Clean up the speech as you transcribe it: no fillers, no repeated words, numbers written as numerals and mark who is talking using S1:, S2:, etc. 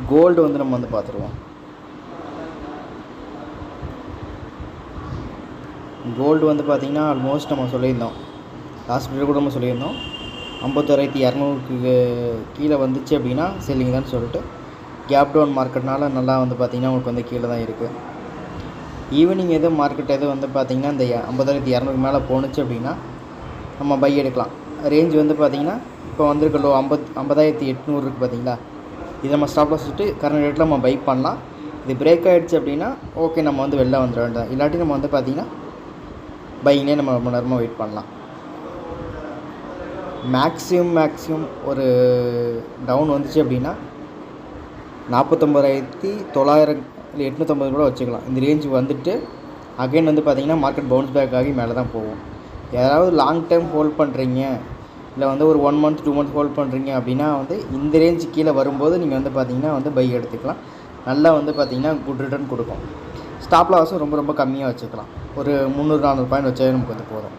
S1: Gold வந்து நம்ம வந்து பார்த்துருவோம். கோல்டு வந்து பார்த்திங்கன்னா ஆல்மோஸ்ட் நம்ம சொல்லியிருந்தோம், லாஸ்ட் வீடியோ கூட நம்ம சொல்லியிருந்தோம் 51,200க்கு கீழே வந்துச்சு அப்படின்னா செல்லிங் தான் சொல்லிட்டு. கேப் டவுன் மார்க்கெட்னால நல்லா வந்து பார்த்திங்கன்னா உங்களுக்கு வந்து கீழே தான் இருக்குது. ஈவினிங் எதுவும் மார்க்கெட் எதுவும் வந்து பார்த்திங்கன்னா இந்த 50,200 மேலே போணுச்சு அப்படின்னா நம்ம பை எடுக்கலாம். ரேஞ்ச் வந்து பார்த்திங்கன்னா இப்போ வந்திருக்க லோ 50,800 இருக்குது பார்த்தீங்களா, இதை நம்ம ஸ்டாப் லாஸ் வச்சுட்டு கரண்ட் ரேட்டில் நம்ம பை பண்ணலாம். இது பிரேக் ஆகிடுச்சு அப்படின்னா ஓகே, நம்ம வந்து வெளில வந்துட வேண்டாம். இல்லாட்டி நம்ம வந்து பார்த்திங்கன்னா பையிலே நம்ம ரொம்ப நேரமாக வெயிட் பண்ணலாம். மேக்ஸிமம் ஒரு டவுன் வந்துச்சு அப்படின்னா 49,900 இல்லை 850 கூட வச்சுக்கலாம். இந்த ரேஞ்சு வந்துட்டு அகைன் வந்து பார்த்திங்கன்னா மார்க்கெட் பவுன்ஸ் பேக் ஆகி மேலே தான் போகும். யாராவது லாங் டைம் ஹோல்ட் பண்ணுறீங்க, இல்லை வந்து ஒரு 1 மந்த் 2 மந்த் ஹோல்ட் பண்ணுறீங்க அப்படின்னா வந்து இந்த ரேஞ்சு கீழே வரும்போது நீங்கள் வந்து பார்த்திங்கன்னா வந்து பை எடுத்துக்கலாம். நல்லா வந்து பார்த்திங்கன்னா குட் ரிட்டர்ன் கொடுக்கும். ஸ்டாப் லாஸும் ரொம்ப கம்மியாக வச்சுக்கலாம். ஒரு 300-400 பாயிண்ட் வச்சாவே நமக்கு வந்து போதும்.